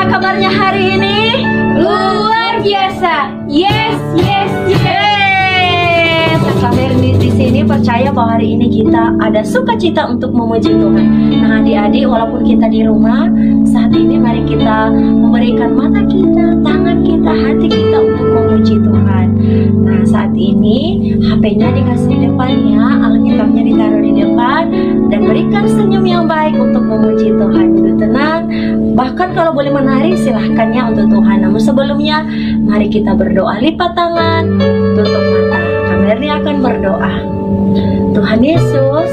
Bagaimana kabarnya hari ini? Luar biasa. Yes. Kami di sini percaya bahwa hari ini kita ada sukacita untuk memuji Tuhan. Nah, adik-adik, walaupun kita di rumah, saat ini mari kita memberikan mata kita, tangan kita, hati kita untuk memuji Tuhan. Nah, saat ini HP-nya dikasih di depannya, Alkitabnya ditaruh di depan, dan berikan senyum yang baik untuk memuji Tuhan. Itu tenang. Bahkan kalau boleh menari, silahkannya untuk Tuhan. Namun sebelumnya, mari kita berdoa. Lipat tangan, tutup mata. Kami akan berdoa. Tuhan Yesus,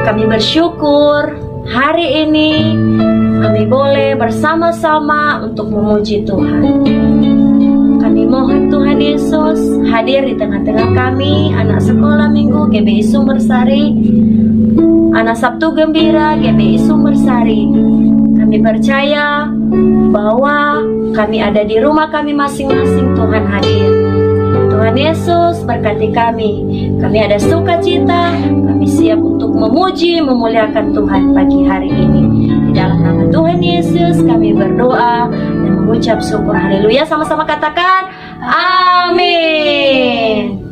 kami bersyukur hari ini kami boleh bersama-sama untuk memuji Tuhan. Kami mohon Tuhan Yesus hadir di tengah-tengah kami, anak sekolah minggu GBI Sumbersari, anak Sabtu Gembira GBI Sumbersari. Kami percaya bahwa kami ada di rumah kami masing-masing, Tuhan hadir. Tuhan Yesus berkati kami. Kami ada sukacita, kami siap untuk memuji, memuliakan Tuhan pagi hari ini. Di dalam nama Tuhan Yesus kami berdoa dan mengucap syukur. Haleluya. Sama-sama katakan amin.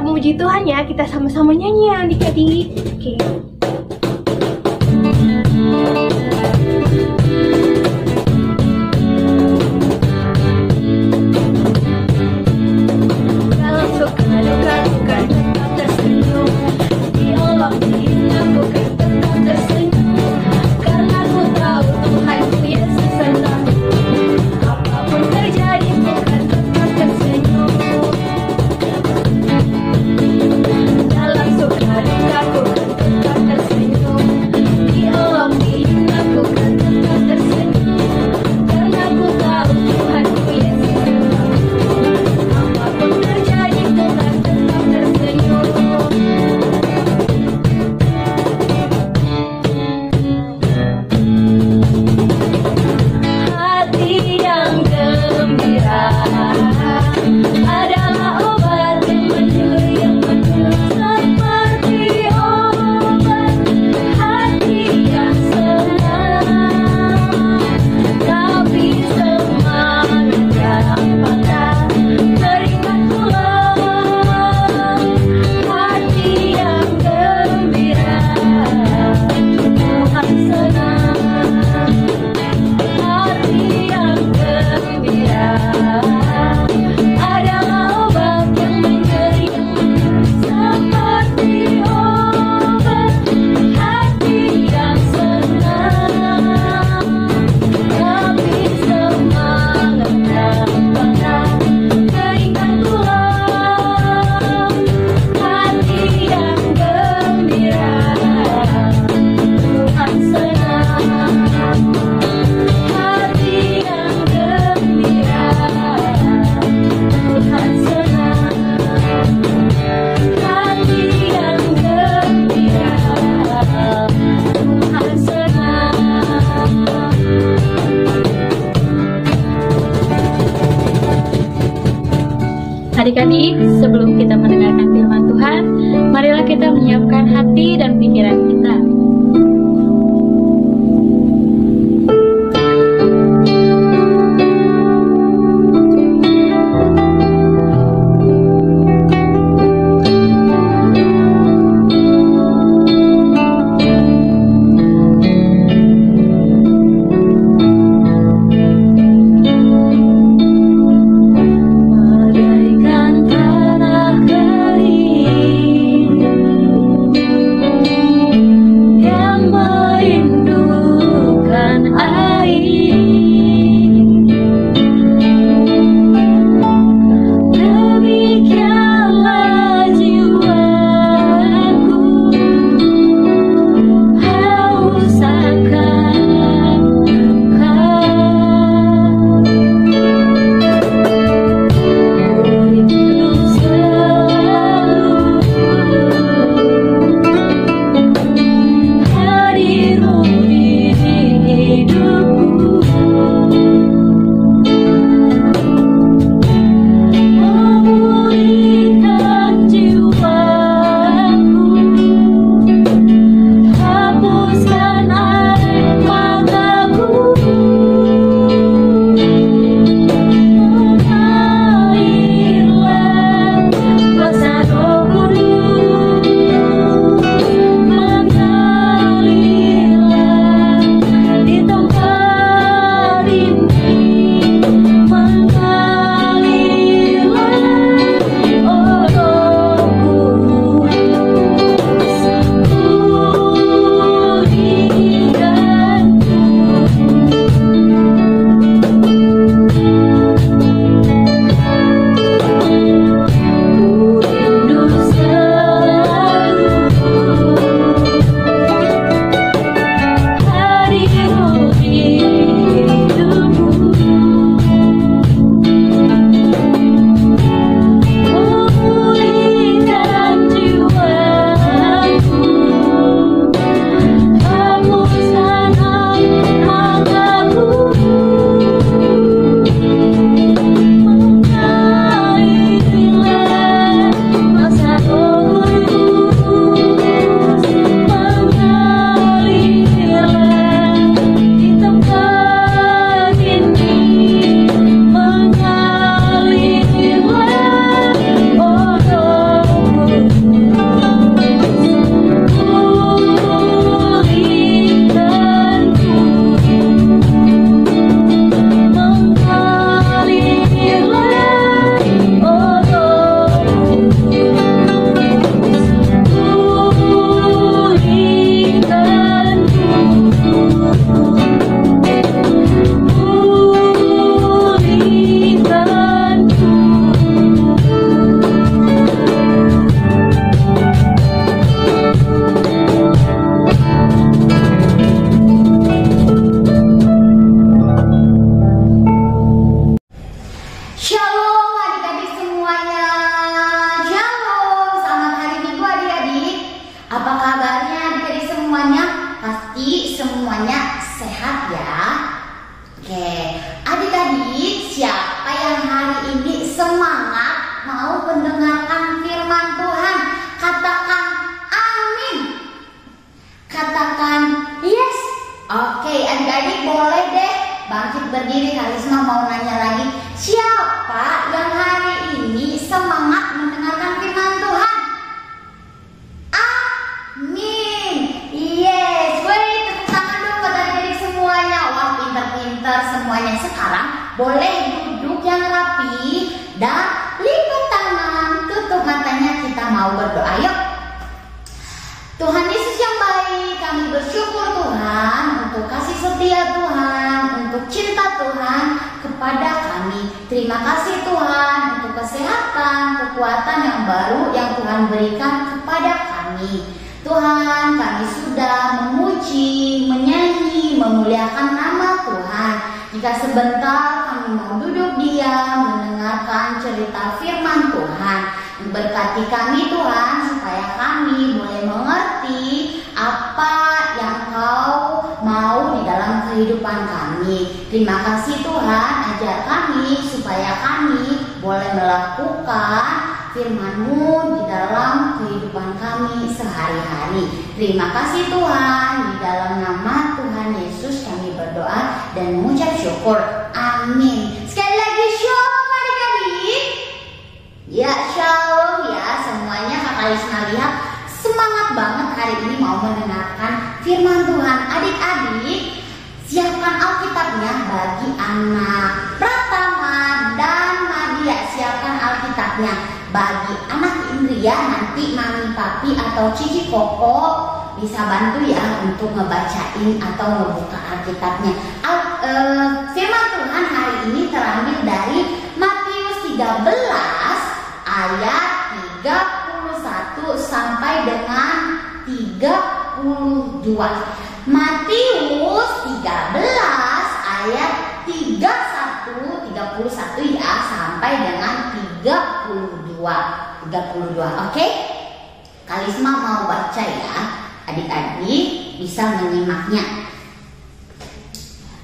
Puji Tuhan ya, kita sama-sama nyanyi ya adik-adik. Oke. Dalam suka duka bukan tetap tersenyum, di Allah dirinya bukan tetap tersenyum, karena ku tahu Tuhan ku Yesus senang, apapun terjadi bukan tetap tersenyum. Dalam suka duka ku tetap tersenyum. Adik-adik, sebelum kita mendengarkan firman Tuhan, marilah kita menyiapkan hati dan pikiran kita. Terima kasih Tuhan untuk kesehatan, kekuatan yang baru yang Tuhan berikan kepada kami. Tuhan, kami sudah memuji, menyanyi, memuliakan nama Tuhan. Jika sebentar kami mau duduk diam mendengarkan cerita firman Tuhan, berkati kami Tuhan supaya kami boleh mengerti apa yang Kau mau di kehidupan kami. Terima kasih Tuhan, ajar kami supaya kami boleh melakukan firman-Mu di dalam kehidupan kami sehari-hari. Terima kasih Tuhan, di dalam nama Tuhan Yesus kami berdoa dan mengucap syukur. Amin. Sekali lagi shalom adik-adik. Ya shalom ya semuanya. Kakak Lisna lihat semangat banget hari ini mau mendengarkan firman Tuhan. Adik-adik, siapkan Alkitabnya bagi anak Pratama dan Nadia. Siapkan Alkitabnya bagi anak Indria. Nanti mami papi atau cici koko bisa bantu ya untuk ngebacain atau ngebuka Alkitabnya. Firman Tuhan hari ini terambil dari Matius 13 ayat 31 sampai dengan 32. Matius 13 ayat 31 ya sampai dengan 32. Oke? Kalisma mau baca ya. Adik-adik bisa menyimaknya.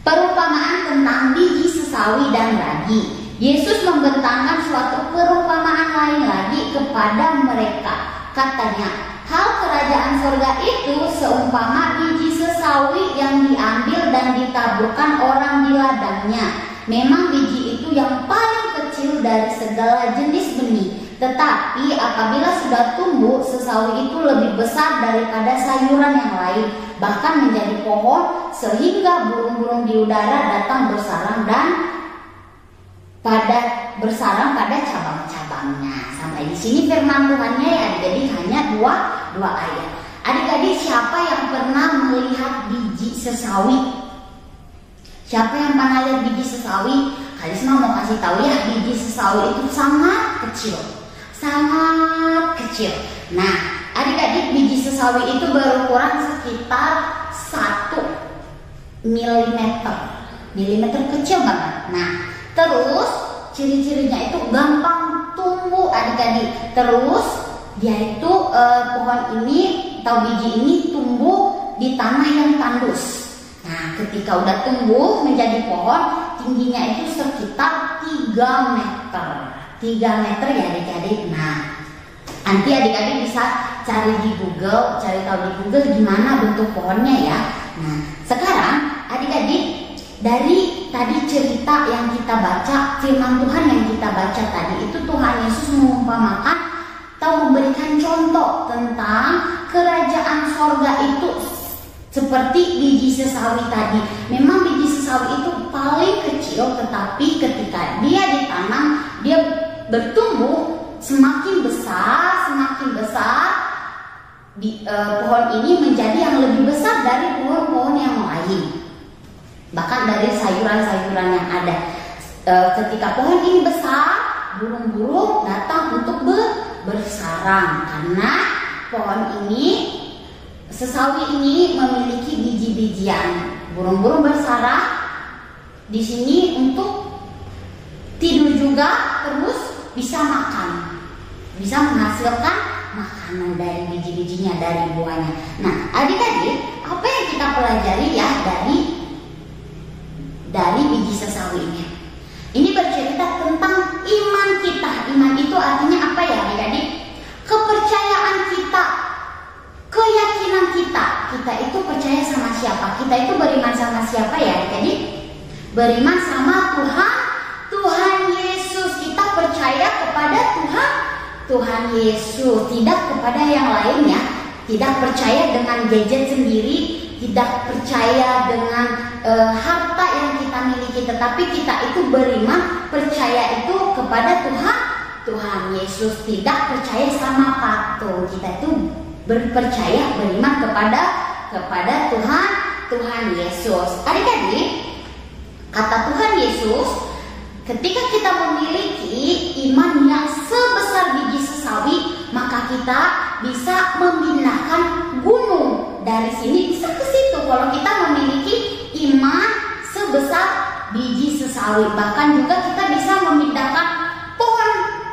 Perumpamaan tentang biji sesawi dan ragi. Yesus membentangkan suatu perumpamaan lain lagi kepada mereka. Katanya, hal kerajaan surga itu seumpama biji sesawi yang diambil dan ditaburkan orang di ladangnya. Memang biji itu yang paling kecil dari segala jenis benih. Tetapi apabila sudah tumbuh, sesawi itu lebih besar daripada sayuran yang lain, bahkan menjadi pohon, sehingga burung-burung di udara datang bersarang pada cabang-cabangnya. Sampai di sini firman Tuhannya ya adik-adik, hanya dua ayat. Adik-adik, siapa yang pernah melihat biji sesawi? Siapa yang pernah lihat biji sesawi? Kalisma mau kasih tahu ya, biji sesawi itu sangat kecil. Nah, adik-adik, biji sesawi itu berukuran sekitar 1 milimeter kecil banget. Nah, terus ciri-cirinya itu gampang tumbuh adik-adik. Terus dia itu pohon ini atau biji ini tumbuh di tanah yang tandus. Nah, ketika udah tumbuh menjadi pohon, tingginya itu sekitar 3 meter. 3 meter ya adik-adik. Nah, nanti adik-adik bisa cari tahu di Google gimana bentuk pohonnya ya. Nah, sekarang adik-adik, dari tadi cerita yang kita baca, firman Tuhan yang kita baca tadi itu Tuhan Yesus mengumpamakan atau memberikan contoh tentang kerajaan sorga itu seperti biji sesawi tadi. Memang biji sesawi itu paling kecil, tetapi ketika dia ditanam, dia bertumbuh semakin besar. Pohon ini menjadi yang lebih besar dari pohon-pohon yang lain, bahkan dari sayuran-sayuran yang ada. Ketika pohon ini besar, burung-burung datang untuk bersarang karena pohon ini, sesawi ini memiliki biji-bijian. Burung-burung bersarang di sini untuk tidur juga, terus bisa makan, bisa menghasilkan makanan dari biji-bijinya, dari buahnya. Nah, adik-adik, apa yang kita pelajari ya dari biji sesawi ini? Ini bercerita tentang iman kita. Iman itu artinya apa ya adik-adik? Kepercayaan kita, keyakinan kita. Kita itu percaya sama siapa? Kita itu beriman sama siapa ya adik-adik? Beriman sama Tuhan Yesus. Kita percaya kepada Tuhan Yesus, tidak kepada yang lainnya. Tidak percaya dengan gadget sendiri, tidak percaya dengan harta yang kita miliki, tetapi kita itu beriman, percaya itu kepada Tuhan Yesus. Tidak percaya sama patung. Kita itu berpercaya, beriman kepada Tuhan Yesus. Adik-adik, kata Tuhan Yesus, ketika kita memiliki iman yang sebesar biji sesawi, maka kita bisa memindahkan gunung dari sini bisa ke situ. Kalau kita memiliki iman sebesar biji sesawi, bahkan juga kita bisa memindahkan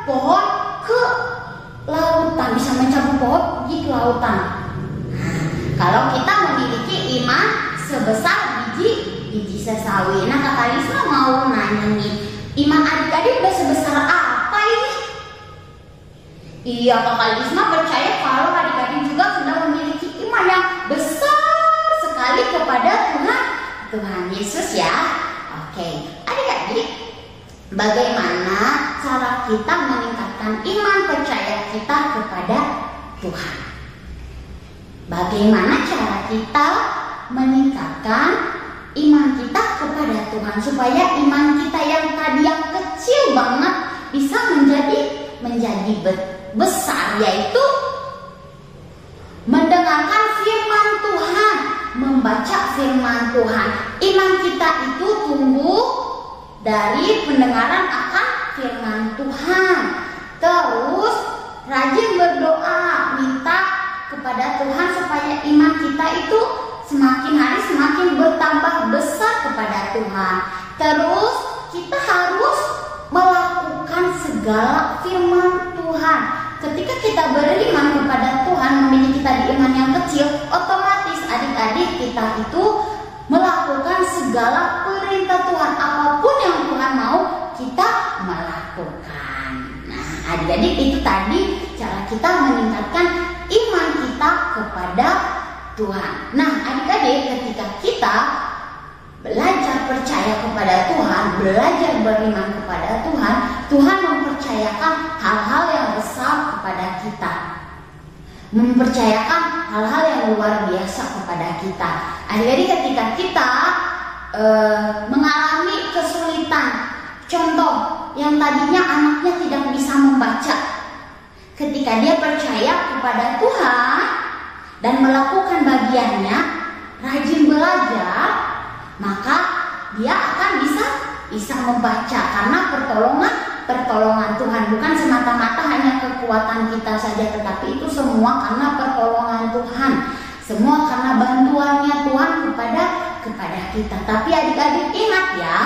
pohon ke lautan, bisa mencabut pohon di lautan. Nah, kalau kita memiliki iman sebesar biji sesawi. Nah, Kak Alisma mau nanya nih, iman adik-adik udah sebesar apa Iya, Kakak Lisma percaya kalau adik-adik juga sudah memiliki iman yang besar sekali kepada Tuhan Yesus ya. Oke, adik-adik, bagaimana cara kita meningkatkan iman percaya kita kepada Tuhan? Bagaimana cara kita meningkatkan iman kita kepada Tuhan supaya iman kita yang tadi yang kecil banget bisa menjadi besar, yaitu mendengarkan firman Tuhan, membaca firman Tuhan. Iman kita itu tumbuh dari pendengaran akan firman Tuhan. Terus rajin berdoa, minta kepada Tuhan supaya iman kita itu semakin hari semakin bertambah besar kepada Tuhan. Terus kita harus melakukan segala firman Tuhan. Ketika kita beriman kepada Tuhan, memiliki tadi iman yang kecil, otomatis adik-adik kita itu melakukan segala perintah Tuhan. Apapun yang Tuhan mau, kita melakukan. Nah, adik-adik, itu tadi cara kita meningkatkan iman kita kepada Tuhan. Nah, adik-adik, ketika kita belajar percaya kepada Tuhan, belajar beriman kepada Tuhan, Tuhan mempercayakan hal-hal yang besar kepada kita, mempercayakan hal-hal yang luar biasa kepada kita. Adik-adik, ketika kita mengalami kesulitan, contoh yang tadinya anaknya tidak bisa membaca, ketika dia percaya kepada Tuhan dan melakukan bagiannya, rajin belajar, maka dia akan bisa membaca karena pertolongan Tuhan, bukan semata-mata hanya kekuatan kita saja, tetapi itu semua karena pertolongan Tuhan, semua karena bantuannya Tuhan kepada kita. Tapi adik-adik ingat ya,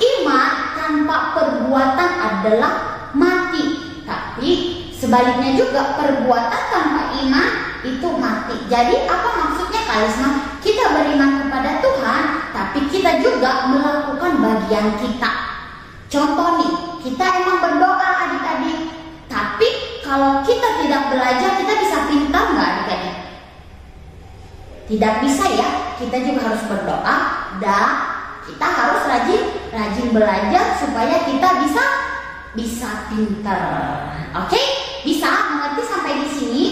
iman tanpa perbuatan adalah mati, tapi sebaliknya juga perbuatan tanpa iman itu mati. Jadi apa maksudnya Kak Lisma? Kita beriman kepada Tuhan, tapi kita juga melakukan bagian kita. Contoh nih, kita emang berdoa adik-adik, tapi kalau kita tidak belajar, kita bisa pintar nggak adik-adik? Tidak bisa ya. Kita juga harus berdoa dan kita harus rajin belajar supaya kita bisa pintar. Oke? Bisa mengerti sampai di sini?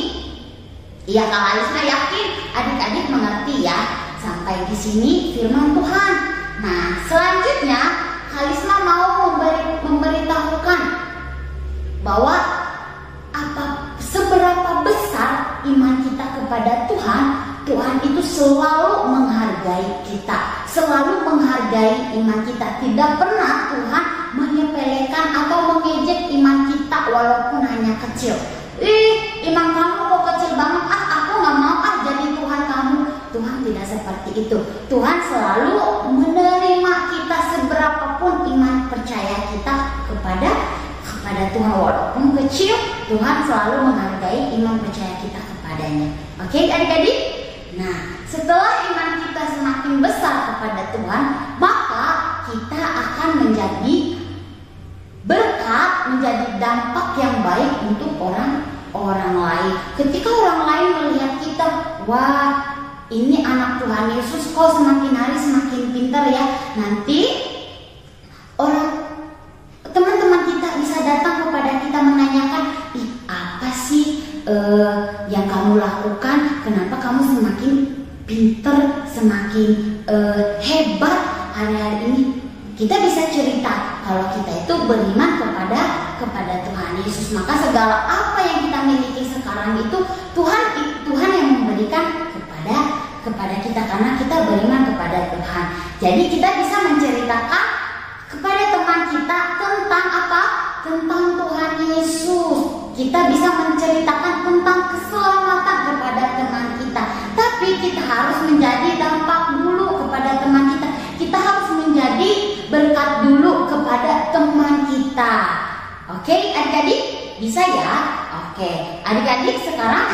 Iya, Kak Alisma yakin adik-adik mengerti ya sampai di sini firman Tuhan. Nah, selanjutnya Kak Alisma mau memberitahukan bahwa seberapa besar iman kita kepada Tuhan. Tuhan itu selalu menghargai kita, selalu menghargai iman kita. Tidak pernah Tuhan menyepelekan atau mengejek iman kita walaupun hanya kecil. Iman kamu kok kecil banget, aku gak mau jadi Tuhan kamu. Tuhan tidak seperti itu. Tuhan selalu menerima kita seberapapun iman percaya kita kepada Tuhan. Walaupun kecil, Tuhan selalu menghargai iman percaya kita kepadanya. Oke adik-adik? Nah, setelah iman kita semakin besar kepada Tuhan, maka kita akan menjadi berkat, menjadi dampak yang baik untuk orang lain. Ketika orang lain melihat kita, wah, ini anak Tuhan Yesus kok semakin hari semakin pintar ya. Nanti teman-teman kita bisa datang kepada kita menanyakan, apa sih yang kamu lakukan? Kenapa kamu semakin pintar, semakin hebat hari-hari ini? Kita bisa cerita kalau kita itu beriman kepada Tuhan Yesus. Maka segala apa yang kita miliki sekarang itu Tuhan yang memberikan kepada kita karena kita beriman kepada Tuhan. Jadi kita bisa menceritakan kepada teman kita tentang apa? Tentang Tuhan Yesus. Kita bisa menceritakan tentang keselamatan kepada teman kita. Tapi kita harus menjadi dampak dulu kepada teman kita. Kita harus menjadi berkat dulu kepada teman kita. Oke, adik-adik? Bisa ya? Oke, adik-adik sekarang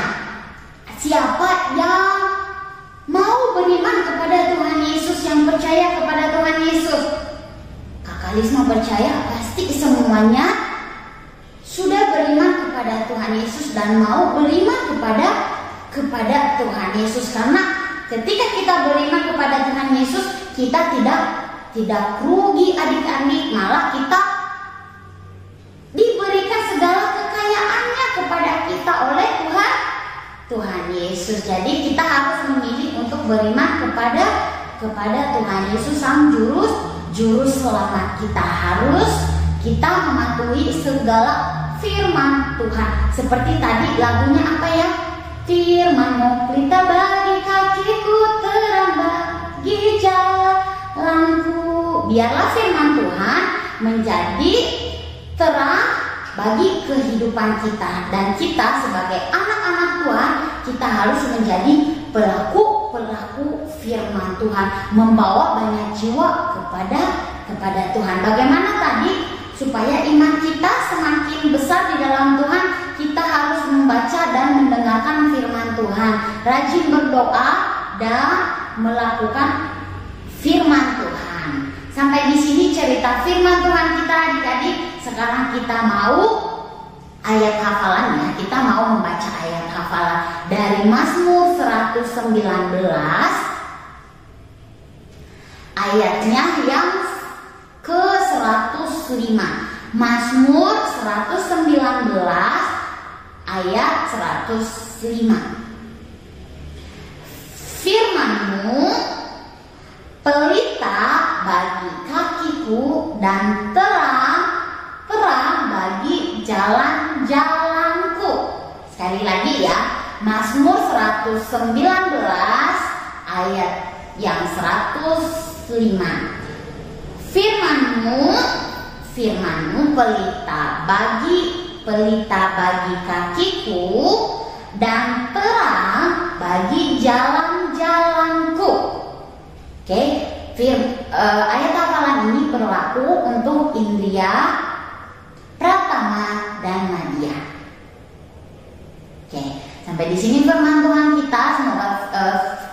siapa yang mau beriman kepada Tuhan Yesus, yang percaya kepada Tuhan Yesus? Kakak Lisma percaya pasti semuanya sudah beriman kepada kepada Tuhan Yesus dan mau beriman kepada Tuhan Yesus. Karena ketika kita beriman kepada Tuhan Yesus, kita tidak rugi adik-adik, malah kita diberikan segala kekayaannya kepada kita oleh Tuhan Yesus. Jadi kita harus memilih untuk beriman kepada Tuhan Yesus, Sang Juru Selamat kita. Kita mematuhi segala firman Tuhan. Seperti tadi lagunya apa ya? Firman-Mu pelita bagi kakiku, terang bagi jalanku. Biarlah firman Tuhan menjadi terang bagi kehidupan kita. Dan kita sebagai anak-anak Tuhan, kita harus menjadi pelaku firman Tuhan, membawa banyak jiwa kepada Tuhan. Bagaimana tadi supaya iman kita semakin besar di dalam Tuhan? Kita harus membaca dan mendengarkan firman Tuhan, rajin berdoa dan melakukan firman Tuhan. Sampai di sini cerita firman Tuhan kita adik-adik. Sekarang kita mau ayat hafalannya. Kita mau membaca ayat hafalan dari Mazmur 119 ayatnya yang ke 105. Mazmur 119 ayat 105. Firman-Mu pelita bagi kakiku dan terang bagi jalan-jalanku. Sekali lagi ya, Mazmur 119 ayat yang 105. Firman-Mu pelita bagi kakiku dan terang bagi jalan-jalanku. Oke, ayat hafalan ini berlaku untuk Indria, Pratama, dan Nadia. Oke, sampai di sini firman Tuhan kita. Semoga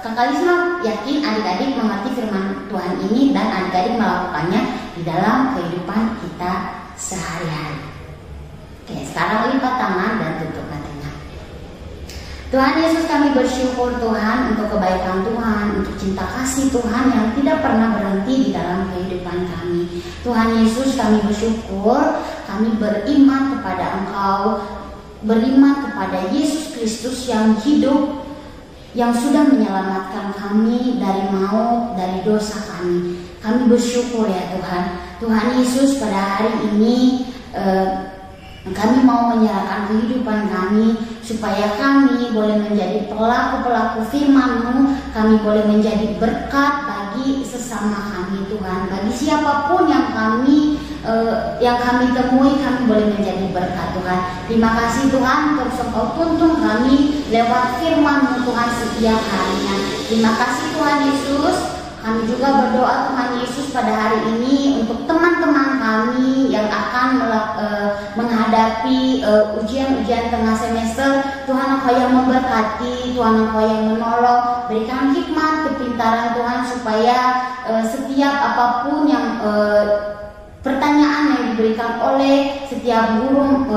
Kakak Lisma yakin adik-adik mengerti firman Tuhan ini dan adik-adik melakukannya di dalam kehidupan kita sehari-hari. Oke, sekarang lipat tangan dan tutup matanya. Tuhan Yesus, kami bersyukur Tuhan untuk kebaikan Tuhan, untuk cinta kasih Tuhan yang tidak pernah berhenti di dalam kehidupan kami. Tuhan Yesus, kami bersyukur, kami beriman kepada Engkau, beriman kepada Yesus Kristus yang hidup, yang sudah menyelamatkan kami dari maut, dari dosa kami. Kami bersyukur ya Tuhan. Tuhan Yesus, pada hari ini kami mau menyerahkan kehidupan kami supaya kami boleh menjadi pelaku-pelaku firman-Mu. Kami boleh menjadi berkat bagi sesama kami Tuhan. Bagi siapapun yang kami temui, kami boleh menjadi berkat Tuhan. Terima kasih Tuhan, terus Engkau tuntun kami lewat firman-Mu Tuhan setiap harinya. Terima kasih Tuhan Yesus. Kami juga berdoa Tuhan Yesus pada hari ini untuk teman-teman kami yang akan menghadapi ujian-ujian tengah semester. Tuhan, Engkau yang memberkati, Tuhan Engkau yang menolong, berikan hikmat, kepintaran Tuhan supaya setiap apapun yang pertanyaan yang diberikan oleh setiap guru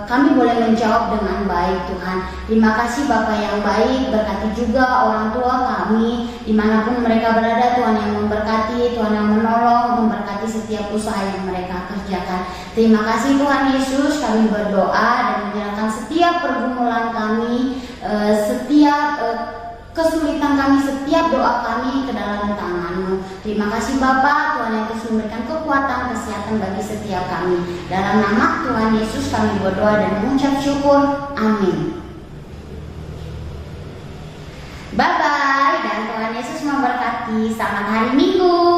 kami boleh menjawab dengan baik Tuhan. Terima kasih Bapa yang baik, berkati juga orang tua kami dimanapun mereka berada. Tuhan yang memberkati, Tuhan yang menolong, memberkati setiap usaha yang mereka kerjakan. Terima kasih Tuhan Yesus, kami berdoa dan menyerahkan setiap pergumulan kami, setiap kesulitan kami, setiap doa kami ke dalam tangan-Mu. Terima kasih Bapa, Tuhan yang terus memberikan kekuatan, kesehatan bagi setiap kami. Dalam nama Tuhan Yesus kami berdoa dan mengucap syukur. Amin. Bye-bye, dan Tuhan Yesus memberkati. Selamat hari Minggu.